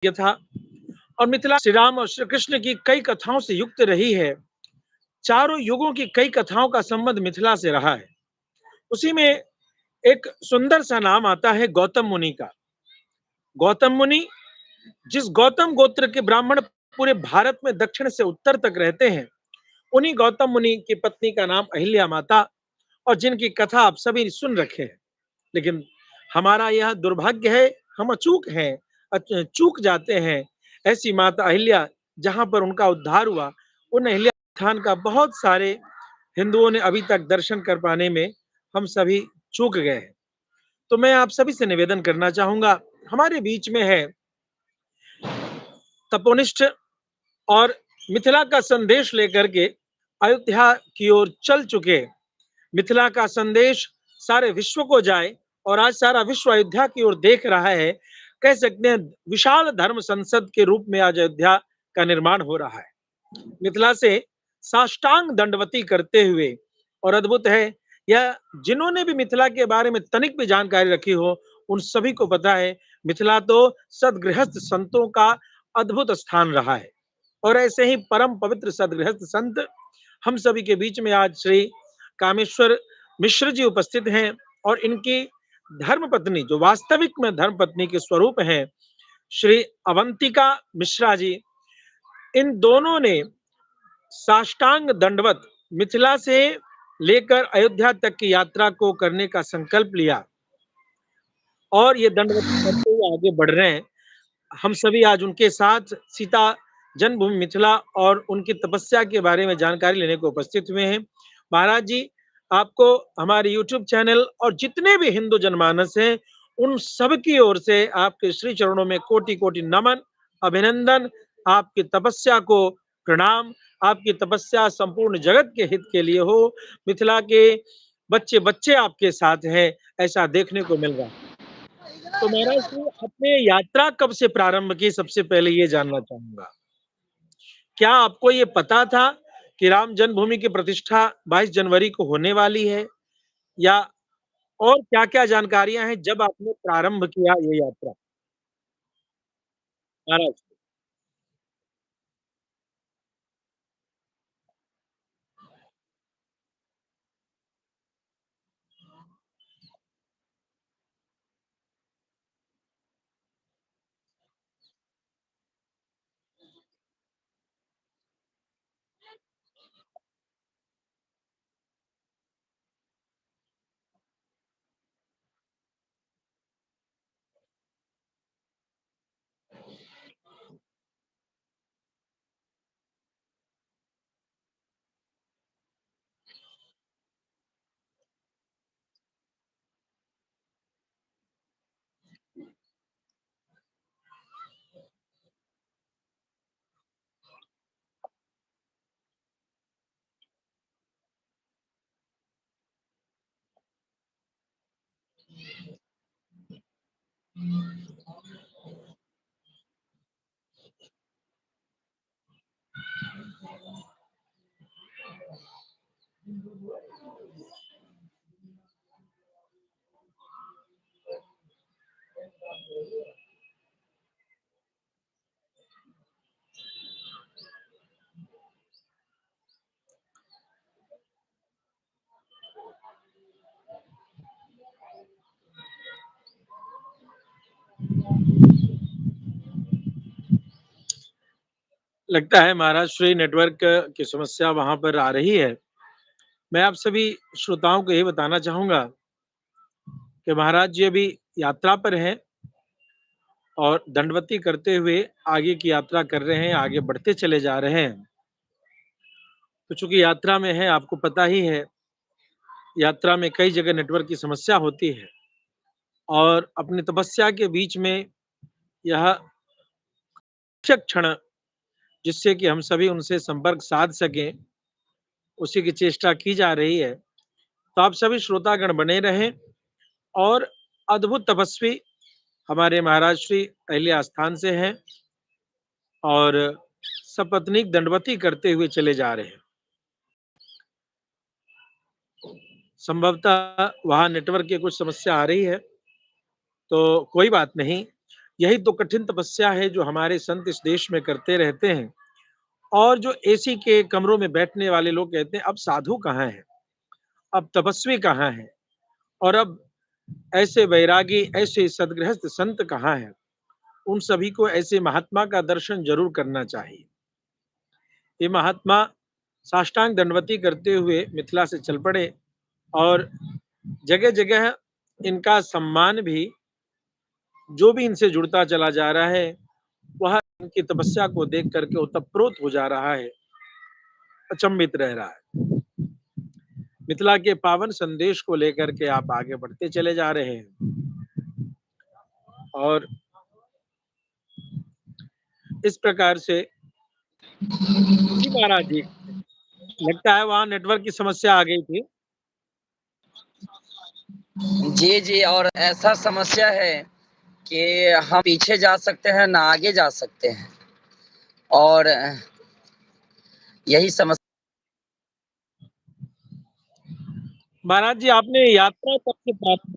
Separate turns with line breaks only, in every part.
ये था और मिथिला श्री राम और श्री कृष्ण की कई कथाओं से युक्त रही है। चारों युगों की कई कथाओं का संबंध मिथिला से रहा है। उसी में एक सुंदर सा नाम आता है गौतम मुनि का। गौतम मुनि, जिस गौतम गोत्र के ब्राह्मण पूरे भारत में दक्षिण से उत्तर तक रहते हैं, उन्हीं गौतम मुनि की पत्नी का नाम अहिल्या माता और जिनकी कथा आप सभी सुन रखे हैं। लेकिन हमारा यह दुर्भाग्य है, हम अचूक हैं, चूक जाते हैं। ऐसी माता अहिल्या जहां पर उनका उद्धार हुआ, उन अहिल्या स्थान का बहुत सारे हिंदुओं ने अभी तक दर्शन कर पाने में हम सभी चूक गए हैं। तो मैं आप सभी से निवेदन करना चाहूंगा, हमारे बीच में है तपोनिष्ठ और मिथिला का संदेश लेकर के अयोध्या की ओर चल चुके, मिथिला का संदेश सारे विश्व को जाए और आज सारा विश्व अयोध्या की ओर देख रहा है। कह सकते हैं विशाल धर्म संसद के रूप में आज अयोध्या का निर्माण हो रहा है। मिथिला से साष्टांग दंडवती करते हुए, और अद्भुत है यह, जिन्होंने भी मिथिला के बारे में तनिक भी जानकारी रखी हो उन सभी को पता है मिथिला तो सदगृहस्थ संतों का अद्भुत स्थान रहा है। और ऐसे ही परम पवित्र सदगृहस्थ संत हम सभी के बीच में आज श्री कामेश्वर मिश्र जी उपस्थित हैं और इनकी धर्म पत्नी, जो वास्तविक में धर्म पत्नी के स्वरूप हैं, श्री अवंतिका मिश्रा जी, इन दोनों ने साष्टांग दंडवत मिथिला से लेकर अयोध्या तक की यात्रा को करने का संकल्प लिया और ये दंडवत करते हुए आगे बढ़ रहे हैं। हम सभी आज उनके साथ सीता जन्मभूमि मिथिला और उनकी तपस्या के बारे में जानकारी लेने को उपस्थित हुए हैं। महाराज जी, आपको हमारे यूट्यूब चैनल और जितने भी हिंदू जनमानस हैं, उन सब की ओर से आपके श्री चरणों में कोटि-कोटि नमन, अभिनंदन, आपकी तपस्या को प्रणाम। आपकी तपस्या संपूर्ण जगत के हित के लिए हो। मिथिला के बच्चे-बच्चे आपके साथ हैं, ऐसा देखने को मिल रहा है। तो महाराज जी, आपने यात्रा कब से प्रारंभ की, सबसे पहले ये जानना चाहूँगा? क्या आपको ये पता था कि राम जन्मभूमि की प्रतिष्ठा 22 जनवरी को होने वाली है? या और क्या-क्या जानकारियाँ हैं जब आपने प्रारंभ किया ये यात्रा? महाराज। लगता है महाराज श्री नेटवर्क की समस्या वहाँ पर आ रही है। मैं आप सभी श्रोताओं को ये बताना चाहूँगा कि महाराज जी अभी यात्रा पर हैं और दंडवती करते हुए आगे की यात्रा कर रहे हैं, आगे बढ़ते चले जा रहे हैं। तो चूँकि यात्रा में हैं, आपको पता ही है, यात्रा में कई जगह नेटवर्क की समस्या होती है और अपनी तपस्या के बीच में यह आवश्यक क्षण, जिससे कि हम सभी उनसे संपर्क साध सकें, उसी की चेष्टा की जा रही है। तो आप सभी श्रोतागण बने रहें और अद्भुत तपस्वी हमारे महाराज श्री अहिल्या आस्थान से हैं और सपत्नीक दंडवती करते हुए चले जा रहे हैं। संभवतः वहाँ नेटवर्क की कुछ समस्या आ रही है, तो कोई बात नहीं। यही तो कठिन तपस्या है जो हमारे संत इस देश में करते रहते हैं और जो एसी के कमरों में बैठने वाले लोग कहते हैं, अब साधु कहाँ हैं? अब तपस्वी कहाँ हैं? और अब ऐसे वैरागी, ऐसे सद्गृहस्थ संत कहाँ हैं? उन सभी को ऐसे महात्मा का दर्शन ज़रूर करना चाहिए। ये महात्मा साष्टांग दंडवती करते हुए मिथिला से चल पड़े और जगह-जगह इनका सम्मान भी जो भी इनसे जुड़ता चला जा रहा है, वह इनकी तपस्या को देख कर के ओतप्रोत हो जा रहा है, अचंभित रह रहा है। मिथिला के पावन संदेश को लेकर के आप आगे बढ़ते चले जा रहे हैं और इस प्रकार से जी महाराज जी, लगता है वहाँ नेटवर्क की समस्या आ गई थी।
जी, जी और ऐसा समस्या है कि हम पीछे जा सकते हैं, ना आगे जा सकते हैं और यही समस्या
महाराज जी, आपने यात्रा कब से प्रारंभ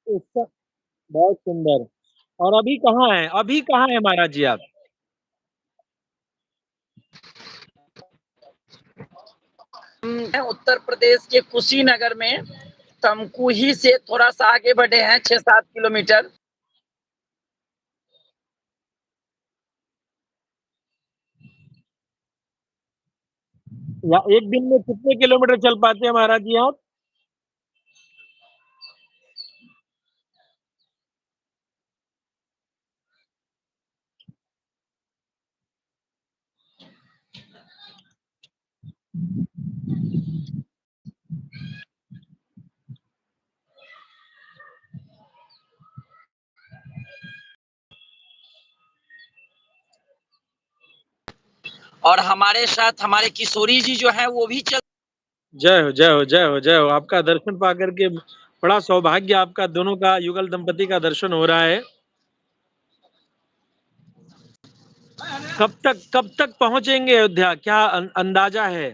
उसका बहुत सुंदर और अभी कहाँ हैं? अभी कहाँ हैं महाराज जी आप?
उत्तर प्रदेश के कुशीनगर में तमकुही से थोड़ा-सा आगे बढ़े हैं 6-7 किलोमीटर।
या एक दिन में कितने किलोमीटर चल पाते हैं महाराज जी आप?
और हमारे साथ हमारे किशोरी जी जो हैं वो भी चल
जय हो, जय हो, जय हो, जय हो। आपका दर्शन पा कर के बड़ा सौभाग्य आपका दोनों का युगल दंपति का दर्शन हो रहा है। कब तक पहुँचेंगे अयोध्या? क्या अंदाज़ा है?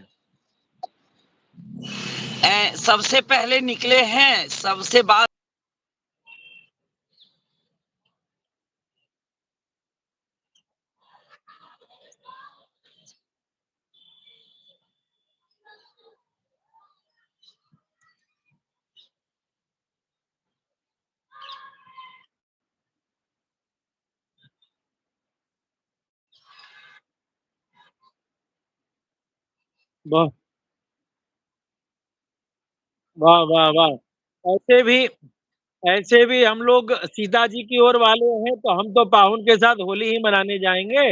सबसे पहले निकले हैं, सबसे बाद
वाह! वाह, वाह, वाह! ऐसे भी ऐसे भी हम लोग सीता जी की ओर वाले हैं, तो हम तो पाहुन के साथ होली ही मनाने जाएँगे।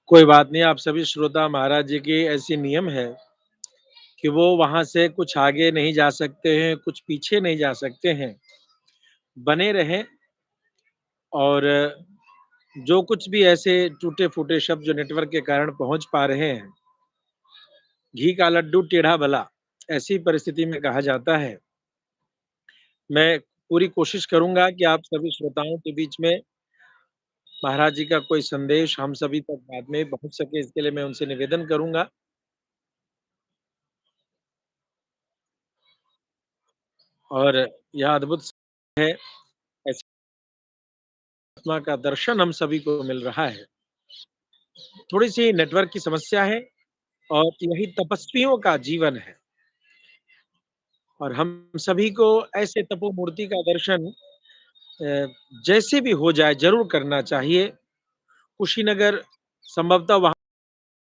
कोई बात नहीं, आप सभी श्रोता महाराज जी की ऐसी नियम है कि वो वहाँ से कुछ आगे नहीं जा सकते हैं, कुछ पीछे नहीं जा सकते हैं। बने रहें और जो कुछ भी ऐसे टूटे-फूटे शब्द जो नेटवर्क के कारण पहुँच पा रहे हैं, घी का लड्डू टेढ़ा भला, ऐसी परिस्थिति में कहा जाता है। मैं पूरी कोशिश करूँगा कि आप सभी श्रोताओं के बीच में महाराज जी का कोई संदेश हम सभी तक बाद में पहुँच सके, इसके लिए मैं उनसे निवेदन करूँगा और यह अद्भुत है, ऐसी आत्मा का दर्शन हम सभी को मिल रहा है। थोड़ी-सी नेटवर्क की समस्या है और यही तपस्वियों का जीवन है और हम सभी को ऐसे तपोमूर्ति का दर्शन जैसे भी हो जाए ज़रूर करना चाहिए। कुशीनगर संभवतः वहाँ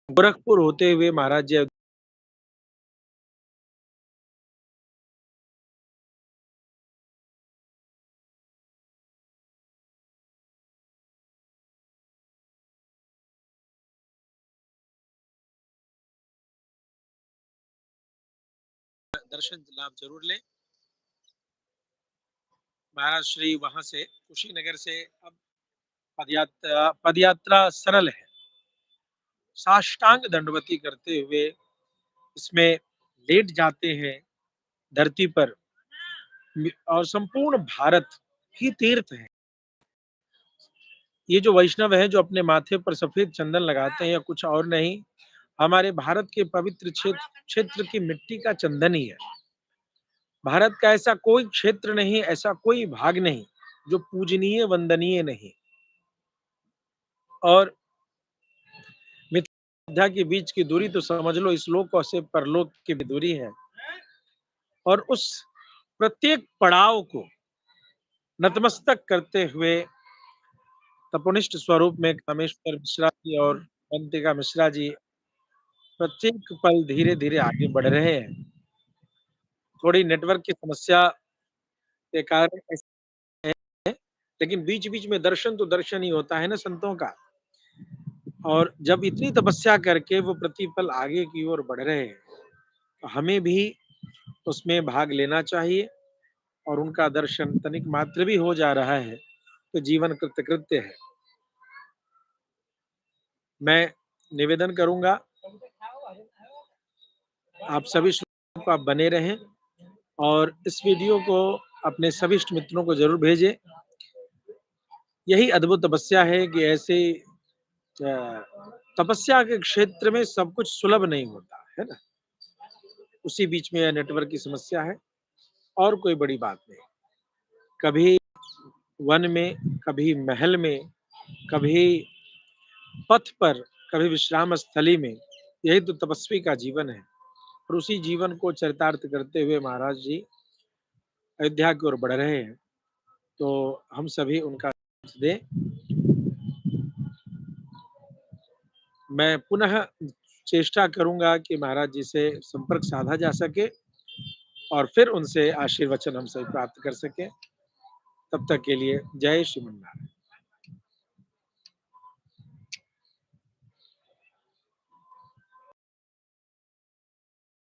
गोरखपुर होते हुए महाराज जी दर्शन लाभ जरूर लें। महाराज श्री वहां से कुशीनगर से अब पदयात्रा सरल है। साष्टांग दंडवती करते हुए इसमें लेट जाते हैं धरती पर और संपूर्ण भारत ही तीर्थ है। ये जो वैष्णव है जो अपने माथे पर सफेद चंदन लगाते हैं या कुछ और नहीं, हमारे भारत के पवित्र क्षेत्र की मिट्टी का चंदन ही है। भारत का ऐसा कोई क्षेत्र नहीं, ऐसा कोई भाग नहीं जो पूजनीय वंदनीय नहीं। और मिथ्या के बीच की दूरी तो समझ लो इस लोक से परलोक की भी दूरी है। और उस प्रत्येक पड़ाव को नतमस्तक करते हुए तपोनिष्ठ स्वरूप में कामेश्वर मिश्रा जी और अवंतिका मिश्रा जी प्रत्येक पल धीरे धीरे आगे बढ़ रहे हैं। थोड़ी नेटवर्क की समस्या के कारण ऐसा है, लेकिन बीच बीच में दर्शन तो दर्शन ही होता है ना संतों का। और जब इतनी तपस्या करके वो प्रतिपल आगे की ओर बढ़ रहे हैं तो हमें भी उसमें भाग लेना चाहिए। और उनका दर्शन तनिक मात्र भी हो जा रहा है तो जीवन कृतकृत्य है। मैं निवेदन करूंगा आप सभी श्रोताओं को आप बने रहें और इस वीडियो को अपने सभी इष्ट मित्रों को जरूर भेजें। यही अद्भुत तपस्या है कि ऐसे तपस्या के क्षेत्र में सब कुछ सुलभ नहीं होता है ना। उसी बीच में यह नेटवर्क की समस्या है और कोई बड़ी बात नहीं। कभी वन में, कभी महल में, कभी पथ पर, कभी विश्राम स्थली में, यही तो तपस्वी का जीवन है। और उसी जीवन को चरितार्थ करते हुए महाराज जी अयोध्या की ओर बढ़ रहे हैं तो हम सभी उनका साथ दें। मैं पुनः चेष्टा करूंगा कि महाराज जी से संपर्क साधा जा सके और फिर उनसे आशीर्वचन हम सभी प्राप्त कर सकें। तब तक के लिए जय श्रीमन नारायण।